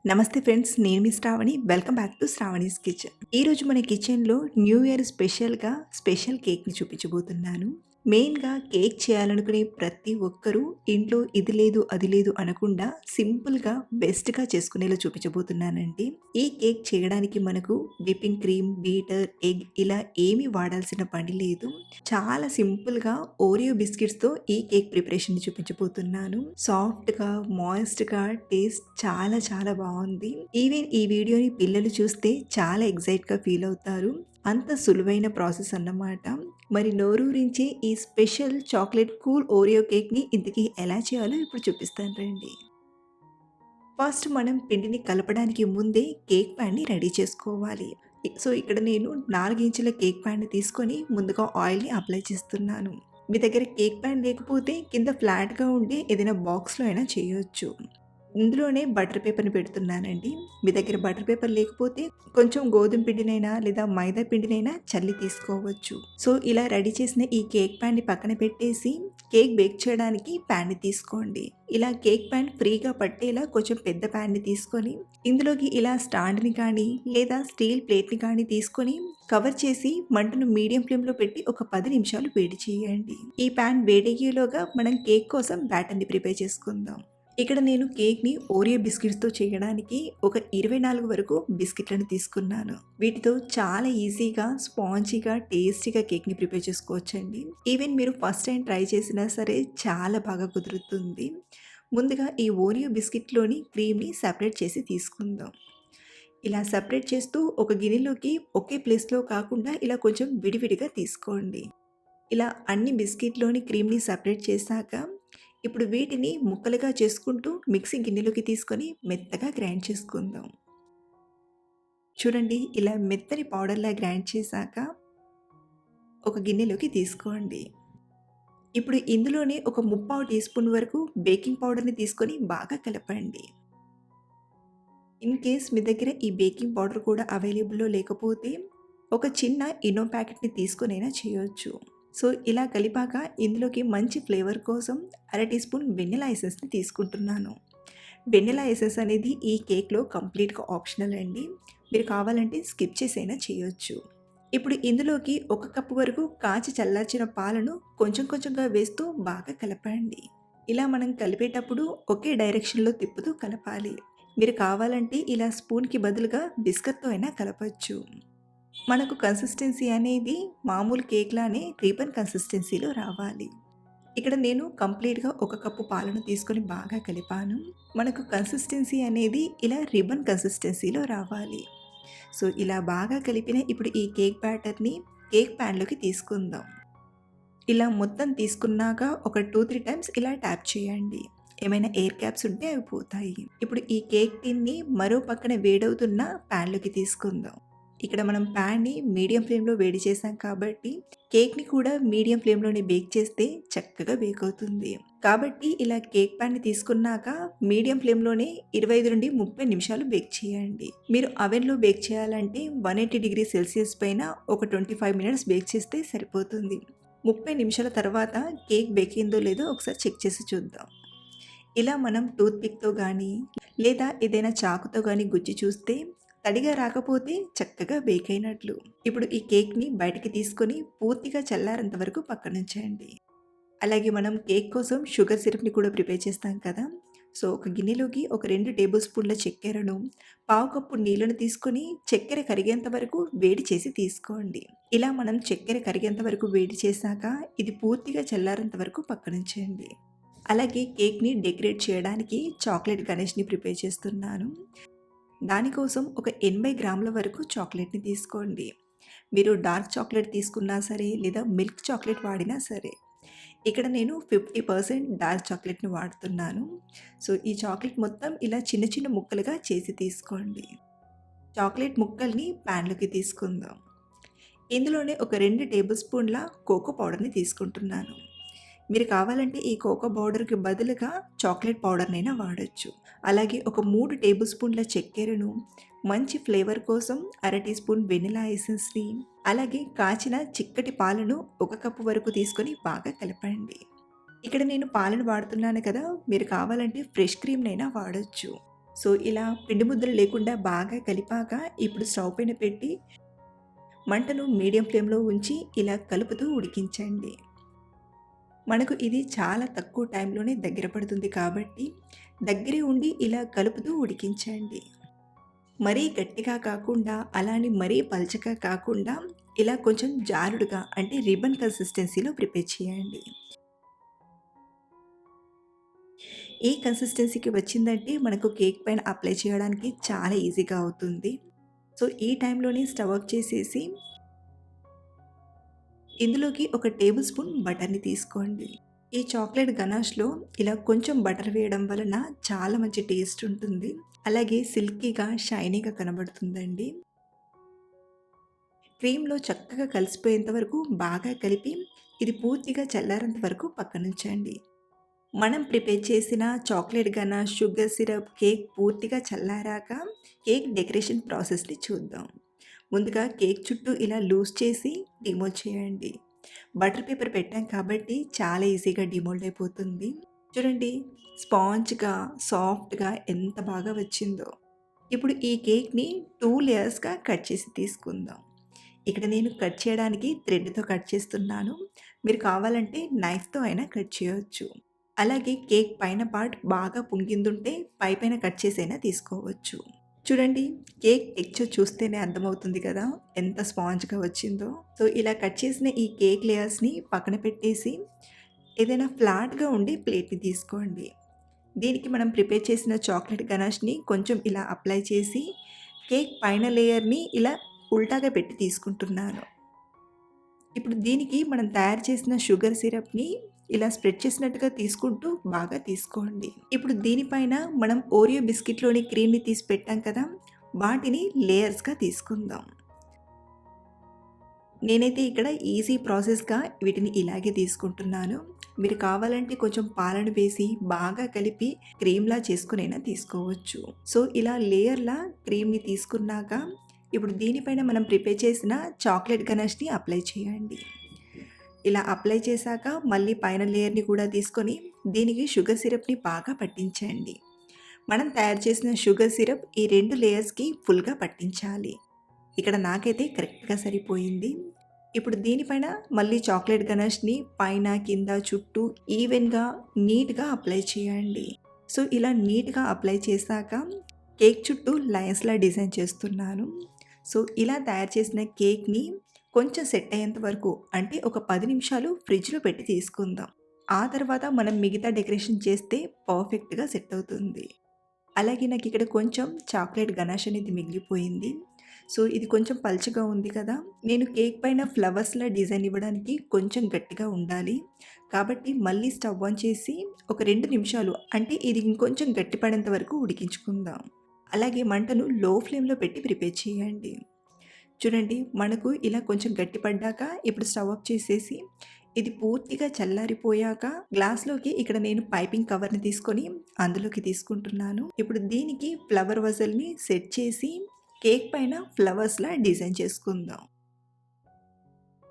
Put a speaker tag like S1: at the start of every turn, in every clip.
S1: నమస్తే ఫ్రెండ్స్, నేను మీ Shravani. Welcome back to Shravani's kitchen. ఈరోజు మన కిచెన్లో న్యూ ఇయర్ స్పెషల్గా స్పెషల్ కేక్ని చూపించబోతున్నాను. మెయిన్గా కేక్ చేయాలనుకునే ప్రతి ఒక్కరూ ఇంట్లో ఇది లేదు అది లేదు అనకుండా సింపుల్గా బెస్ట్గా చేసుకునేలా చూపించబోతున్నానండి. ఈ కేక్ చేయడానికి మనకు విప్పింగ్ క్రీమ్, బీటర్, ఎగ్ ఇలా ఏమీ వాడాల్సిన పని లేదు. చాలా సింపుల్గా ఓరియో బిస్కెట్స్తో ఈ కేక్ ప్రిపరేషన్ చూపించబోతున్నాను. సాఫ్ట్గా, మాయిస్ట్గా, టేస్ట్ చాలా చాలా బాగుంది. ఈవెన్ ఈ వీడియోని పిల్లలు చూస్తే చాలా ఎగ్జైట్గా ఫీల్ అవుతారు. అంత సులువైన ప్రాసెస్ అన్నమాట. మరి నోరూరించే ఈ స్పెషల్ చాక్లెట్ కూల్ ఓరియో కేక్ని ఇంతకీ ఎలా చేయాలో ఇప్పుడు చూపిస్తాను రండి. ఫస్ట్ మనం పిండిని కలపడానికి ముందే కేక్ ప్యాన్ని రెడీ చేసుకోవాలి. సో ఇక్కడ నేను 4 ఇంచుల కేక్ ప్యాన్ని తీసుకొని ముందుగా ఆయిల్ని అప్లై చేస్తున్నాను. మీ దగ్గర కేక్ ప్యాన్ లేకపోతే కింద ఫ్లాట్గా ఉండే ఏదైనా బాక్స్లో అయినా చేయొచ్చు. ఇందులోనే బటర్ పేపర్ని పెడుతున్నానండి. మీ దగ్గర బటర్ పేపర్ లేకపోతే కొంచెం గోధుమ పిండినైనా లేదా మైదా పిండినైనా చల్లి తీసుకోవచ్చు. సో ఇలా రెడీ చేసిన ఈ కేక్ ప్యాన్ని పక్కన పెట్టేసి కేక్ బేక్ చేయడానికి ప్యాన్ని తీసుకోండి. ఇలా కేక్ ప్యాన్ ఫ్రీగా పట్టేలా కొంచెం పెద్ద ప్యాన్ని తీసుకొని ఇందులోకి ఇలా స్టాండ్ని కానీ లేదా స్టీల్ ప్లేట్ని కానీ తీసుకొని కవర్ చేసి మంటను మీడియం ఫ్లేమ్లో పెట్టి ఒక 10 నిమిషాలు వేడి చేయండి. ఈ ప్యాన్ వేడయ్యేలోగా మనం కేక్ కోసం బ్యాటర్ని ప్రిపేర్ చేసుకుందాం. ఇక్కడ నేను కేక్ని ఓరియో బిస్కెట్స్తో చేయడానికి ఒక 24 వరకు బిస్కెట్లను తీసుకున్నాను. వీటితో చాలా ఈజీగా, స్పాంజీగా, టేస్టీగా కేక్ని ప్రిపేర్ చేసుకోవచ్చండి. ఈవెన్ మీరు ఫస్ట్ టైం ట్రై చేసినా సరే చాలా బాగా కుదురుతుంది. ముందుగా ఈ ఓరియో బిస్కెట్లోని క్రీమ్ని సపరేట్ చేసి తీసుకుందాం. ఇలా సపరేట్ చేస్తూ ఒక గిన్నెలోకి ఒకే ప్లేస్లో కాకుండా ఇలా కొంచెం విడివిడిగా తీసుకోండి. ఇలా అన్ని బిస్కెట్లోని క్రీమ్ని సపరేట్ చేశాక ఇప్పుడు వీటిని ముక్కలుగా చేసుకుంటూ మిక్సీ గిన్నెలోకి తీసుకొని మెత్తగా గ్రైండ్ చేసుకుందాం. చూడండి, ఇలా మెత్తని పౌడర్లా గ్రైండ్ చేశాక ఒక గిన్నెలోకి తీసుకోండి. ఇప్పుడు ఇందులోనే ఒక 3/4 టీ స్పూన్ వరకు బేకింగ్ పౌడర్ని తీసుకొని బాగా కలపండి. ఇన్ కేస్ మీ దగ్గర ఈ బేకింగ్ పౌడర్ కూడా అవైలబుల్లో లేకపోతే ఒక చిన్న ఇనో ప్యాకెట్ని తీసుకొనైనా చేయొచ్చు. సో ఇలా కలిపాక ఇందులోకి మంచి ఫ్లేవర్ కోసం 1/2 టీ స్పూన్ వెనిలా ఎసెన్స్ని తీసుకుంటున్నాను. వెనిలా ఎసెన్స్ అనేది ఈ కేక్లో కంప్లీట్గా ఆప్షనల్ అండి. మీరు కావాలంటే స్కిప్ చేసైనా చేయొచ్చు. ఇప్పుడు ఇందులోకి 1 కప్పు వరకు కాచి చల్లార్చిన పాలను కొంచెం కొంచెంగా వేస్తూ బాగా కలపండి. ఇలా మనం కలిపేటప్పుడు ఒకే డైరెక్షన్లో తిప్పుతూ కలపాలి. మీరు కావాలంటే ఇలా స్పూన్కి బదులుగా బిస్కట్తో అయినా కలపచ్చు. మనకు కన్సిస్టెన్సీ అనేది మామూలు కేక్లానే రిబన్ కన్సిస్టెన్సీలో రావాలి. ఇక్కడ నేను కంప్లీట్గా 1 కప్పు పాలను తీసుకొని బాగా కలిపాను. మనకు కన్సిస్టెన్సీ అనేది ఇలా రిబన్ కన్సిస్టెన్సీలో రావాలి. సో ఇలా బాగా కలిపిన ఇప్పుడు ఈ కేక్ బ్యాటర్ని కేక్ ప్యాన్లోకి తీసుకుందాం. ఇలా మొత్తం తీసుకున్నాక ఒక 2-3 టైమ్స్ ఇలా ట్యాప్ చేయండి. ఏమైనా ఎయిర్ క్యాప్స్ ఉంటే అవి పోతాయి. ఇప్పుడు ఈ కేక్ టిన్ని మరో పక్కన వేడవుతున్న ప్యాన్లోకి తీసుకుందాం. ఇక్కడ మనం ప్యాన్ని మీడియం ఫ్లేమ్లో వేడి చేసాం కాబట్టి కేక్ని కూడా మీడియం ఫ్లేమ్లోనే బేక్ చేస్తే చక్కగా బేక్ అవుతుంది. కాబట్టి ఇలా కేక్ ప్యాన్ని తీసుకున్నాక మీడియం ఫ్లేమ్లోనే 25 నుండి 30 నిమిషాలు బేక్ చేయండి. మీరు అవెన్లో బేక్ చేయాలంటే 180 డిగ్రీ సెల్సియస్ పైన ఒక 25 మినిట్స్ బేక్ చేస్తే సరిపోతుంది. 30 నిమిషాల తర్వాత కేక్ బేక్ అయిందో లేదో ఒకసారి చెక్ చేసి చూద్దాం. ఇలా మనం టూత్ పిక్తో కానీ లేదా ఏదైనా చాకుతో కానీ గుచ్చి చూస్తే తడిగా రాకపోతే చక్కగా బేక్ అయినట్లు. ఇప్పుడు ఈ కేక్ని బయటికి తీసుకొని పూర్తిగా చల్లారేంత వరకు పక్కనుంచండి. అలాగే మనం కేక్ కోసం షుగర్ సిరప్ని కూడా ప్రిపేర్ చేస్తాం కదా. సో ఒక గిన్నెలోకి ఒక 2 టేబుల్ స్పూన్ల చక్కెరను, 1/2 కప్పు నీళ్ళను తీసుకొని చక్కెర కరిగేంత వరకు వేడి చేసి తీసుకోండి. ఇలా మనం చక్కెర కరిగేంత వరకు వేడి చేశాక ఇది పూర్తిగా చల్లారేంత వరకు పక్కనుంచండి. అలాగే కేక్ని డెకరేట్ చేయడానికి చాక్లెట్ గణేష్ని ప్రిపేర్ చేస్తున్నాను. దానికోసం ఒక 80 గ్రాముల వరకు చాక్లెట్ని తీసుకోండి. మీరు డార్క్ చాక్లెట్ తీసుకున్నా సరే లేదా మిల్క్ చాక్లెట్ వాడినా సరే. ఇక్కడ నేను 50% డార్క్ చాక్లెట్ని వాడుతున్నాను. సో ఈ చాక్లెట్ మొత్తం ఇలా చిన్న చిన్న ముక్కలుగా చేసి తీసుకోండి. చాక్లెట్ ముక్కల్ని ప్యాన్లోకి తీసుకుందాం. ఇందులోనే ఒక 2 టేబుల్ స్పూన్ల కోకో పౌడర్ని తీసుకుంటున్నాను. మీరు కావాలంటే ఈ కోకో పౌడర్కి బదులుగా చాక్లెట్ పౌడర్నైనా వాడచ్చు. అలాగే ఒక 3 టేబుల్ స్పూన్ల చక్కెరను, మంచి ఫ్లేవర్ కోసం 1/2 టీ స్పూన్ వెనిలా ఎసెన్స్ని, అలాగే కాచిన చిక్కటి పాలను 1 కప్పు వరకు తీసుకొని బాగా కలపండి. ఇక్కడ నేను పాలను వాడుతున్నాను కదా, మీరు కావాలంటే ఫ్రెష్ క్రీమ్నైనా వాడచ్చు. సో, ఇలా పిండి ముద్దలు లేకుండా బాగా కలిపాక ఇప్పుడు స్టవ్ పైన పెట్టి మంటను మీడియం ఫ్లేమ్‌లో ఉంచి ఇలా కలుపుతూ ఉడికించండి. మనకు ఇది చాలా తక్కువ టైంలోనే దగ్గర పడుతుంది కాబట్టి దగ్గరే ఉండి ఇలా కలుపుతూ ఉడికించండి. మరీ గట్టిగా కాకుండా, అలా అని మరీ పల్చగా కాకుండా ఇలా కొంచెం జారుడుగా అంటే రిబ్బన్ కన్సిస్టెన్సీలో ప్రిపేర్ చేయండి. ఈ కన్సిస్టెన్సీకి వచ్చిందంటే మనకు కేక్ పైన అప్లై చేయడానికి చాలా ఈజీగా అవుతుంది. సో, ఈ టైంలోనే స్టవ్ ఆఫ్ చేసేసి ఇందులోకి ఒక టేబుల్ స్పూన్ బటర్‌ని తీసుకోండి. ఈ చాక్లేట్ గనాష్‌లో ఇలా కొంచెం బటర్ వేయడం వలన చాలా మంచి టేస్ట్ ఉంటుంది. అలాగే సిల్కీగా, షైనీగా కనబడుతుందండి. క్రీమ్‌లో చక్కగా కలిసిపోయేంత వరకు బాగా కలిపి ఇది పూర్తిగా చల్లారేంత వరకు పక్కనుంచండి. మనం ప్రిపేర్ చేసిన chocolate ganache, sugar syrup, cake పూర్తిగా చల్లారాక కేక్ డెకరేషన్ ప్రాసెస్‌ని చూద్దాం. ముందుగా కేక్ చుట్టూ ఇలా లూజ్ చేసి డిమోల్డ్ చేయండి. బటర్ పేపర్ పెట్టాం కాబట్టి చాలా ఈజీగా డిమోల్డ్ అయిపోతుంది. చూడండి, స్పాంజ్‌గా, సాఫ్ట్‌గా ఎంత బాగా వచ్చిందో. ఇప్పుడు ఈ కేక్‌ని 2 లేయర్స్‌గా కట్ చేసి తీసుకుందాం. ఇక్కడ నేను కట్ చేయడానికి థ్రెడ్‌తో కట్ చేస్తున్నాను. మీరు కావాలంటే నైఫ్‌తో అయినా కట్ చేయొచ్చు. అలాగే కేక్ పైన పార్ట్ బాగా పొంగిందుంటే పైపైన కట్ చేసైనా తీసుకోవచ్చు. చూడండి, కేక్ టెక్స్చర్ చూస్తేనే అర్థమవుతుంది కదా! ఎంత స్పాంజ్‌గా వచ్చిందో. సో, ఇలా కట్ చేసిన ఈ కేక్ లేయర్స్‌ని పక్కన పెట్టేసి ఏదైనా ఫ్లాట్‌గా ఉండే ప్లేట్‌ని తీసుకోండి. దీనికి మనం ప్రిపేర్ చేసిన చాక్లేట్ గనాష్‌ని కొంచెం ఇలా అప్లై చేసి కేక్ పైన లేయర్‌ని ఇలా ఉల్టాగా పెట్టి తీసుకుంటున్నాను. ఇప్పుడు దీనికి మనం తయారు చేసిన షుగర్ సిరప్‌ని ఇలా స్ప్రెడ్ చేసినట్టుగా తీసుకుంటూ బాగా తీసుకోండి. ఇప్పుడు దీనిపైన మనం ఓరియో బిస్కిట్‌లోని క్రీమ్‌ని తీసి పెట్టాం కదా! వాటిని లేయర్స్‌గా తీసుకుందాం. నేనైతే ఇక్కడ ఈజీ ప్రాసెస్‌గా వీటిని ఇలాగే తీసుకుంటున్నాను. మీరు కావాలంటే కొంచెం పాలను వేసి బాగా కలిపి క్రీమ్‌లా చేసుకొనైనా తీసుకోవచ్చు. సో, ఇలా లేయర్‌లా క్రీమ్‌ని తీసుకున్నాక ఇప్పుడు దీనిపైన మనం ప్రిపేర్ చేసిన చాక్లేట్ గనాష్‌ని అప్లై చేయండి. ఇలా అప్లై చేశాక మళ్ళీ పైన లేయర్‌ని కూడా తీసుకొని దీనికి షుగర్ సిరప్‌ని బాగా పట్టించండి. మనం తయారు చేసిన షుగర్ సిరప్ ఈ 2 లేయర్స్‌కి ఫుల్‌గా పట్టించాలి. ఇక్కడ నాకైతే కరెక్ట్‌గా సరిపోయింది. ఇప్పుడు దీనిపైన మళ్ళీ చాక్లేట్ గనాష్‌ని పైన, కింద, చుట్టూ ఈవెన్‌గా, నీట్‌గా అప్లై చేయండి. సో, ఇలా నీట్‌గా అప్లై చేశాక కేక్ చుట్టూ లైన్స్‌లా డిజైన్ చేస్తున్నాను. సో, ఇలా తయారు చేసిన కేక్‌ని కొంచెం సెట్ అయ్యేంత వరకు అంటే ఒక 10 నిమిషాలు ఫ్రిడ్జ్‌లో పెట్టి తీసుకుందాం. ఆ తర్వాత మనం మిగతా డెకరేషన్ చేస్తే పర్ఫెక్ట్‌గా సెట్ అవుతుంది. అలాగే నాకిక్కడ కొంచెం చాక్లేట్ గనాష్ అనేది మిగిలిపోయింది. సో, ఇది కొంచెం పల్చగా ఉంది కదా! నేను కేక్ పైన ఫ్లవర్స్‌లా డిజైన్ ఇవ్వడానికి కొంచెం గట్టిగా ఉండాలి. కాబట్టి మళ్ళీ స్టవ్ ఆన్ చేసి ఒక 2 నిమిషాలు అంటే ఇది ఇంకొంచెం గట్టిపడేంత వరకు ఉడికించుకుందాం. అలాగే మంటను లో ఫ్లేమ్‌లో పెట్టి ప్రిపేర్ చేయండి. చూడండి, మనకు ఇలా కొంచెం గట్టిపడ్డాక ఇప్పుడు స్టవ్ ఆఫ్ చేసేసి ఇది పూర్తిగా చల్లారిపోయాక గ్లాస్‌లోకి ఇక్కడ నేను పైపింగ్ కవర్‌ని తీసుకొని అందులోకి తీసుకుంటున్నాను. ఇప్పుడు దీనికి ఫ్లవర్ వజల్‌ని సెట్ చేసి కేక్ పైన ఫ్లవర్స్‌లా డిజైన్ చేసుకుందాం.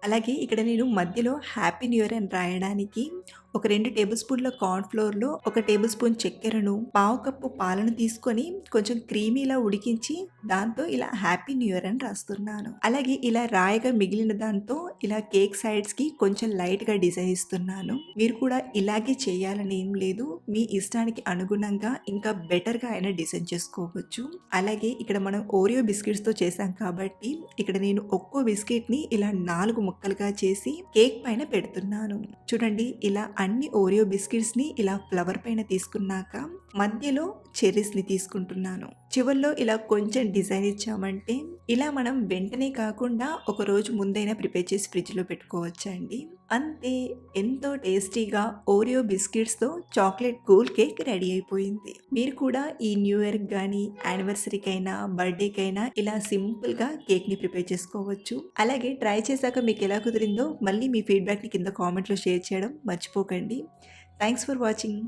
S1: అలాగే ఇక్కడ నేను మధ్యలో హ్యాపీ న్యూ ఇయర్ అని రాయడానికి ఒక 2 టేబుల్ స్పూన్ల కార్న్ ఫ్లోర్‌లో, ఒక టేబుల్ స్పూన్ చక్కెరను, పావు కప్పు పాలను తీసుకొని కొంచెం క్రీమీలా ఉడికించి దాంతో ఇలా హ్యాపీ న్యూ ఇయర్ అని రాస్తున్నాను. అలాగే ఇలా రాయగా మిగిలిన దాంతో ఇలా కేక్ సైడ్స్‌కి కొంచెం లైట్‌గా డిజైన్ ఇస్తున్నాను. మీరు కూడా ఇలాగే చేయాలని ఏం లేదు. మీ ఇష్టానికి అనుగుణంగా ఇంకా బెటర్‌గా అయినా డిజైన్ చేసుకోవచ్చు. అలాగే ఇక్కడ మనం ఓరియో బిస్కిట్స్‌తో చేశాం కాబట్టి ఇక్కడ నేను ఒక్కో బిస్కిట్‌ని ఇలా 4 ముక్కలుగా చేసి కేక్ పైన పెడుతున్నాను. చూడండి, ఇలా అన్ని ఓరియో బిస్కిట్స్‌ని ఇలా ఫ్లవర్ పైన తీసుకున్నాక మధ్యలో చెర్రీస్‌ని తీసుకుంటున్నాను. చివర్లో ఇలా కొంచెం డిజైన్ ఇచ్చామంటే ఇలా మనం వెంటనే కాకుండా ఒక రోజు ముందైనా ప్రిపేర్ చేసి ఫ్రిడ్జ్‌లో పెట్టుకోవచ్చండి. అంతే, ఎంతో టేస్టీగా ఓరియో బిస్కిట్స్‌తో చాక్లేట్ కూల్ కేక్ రెడీ అయిపోయింది. మీరు కూడా ఈ న్యూ ఇయర్‌కి గానీ, యానివర్సరీకైనా, బర్త్‌డేకైనా ఇలా సింపుల్‌గా కేక్‌ని ప్రిపేర్ చేసుకోవచ్చు. అలాగే ట్రై చేశాక మీకు ఎలా కుదిరిందో మళ్ళీ మీ ఫీడ్‌బ్యాక్‌ని కింద కామెంట్‌లో షేర్ చేయడం మర్చిపోకండి. Thanks for watching.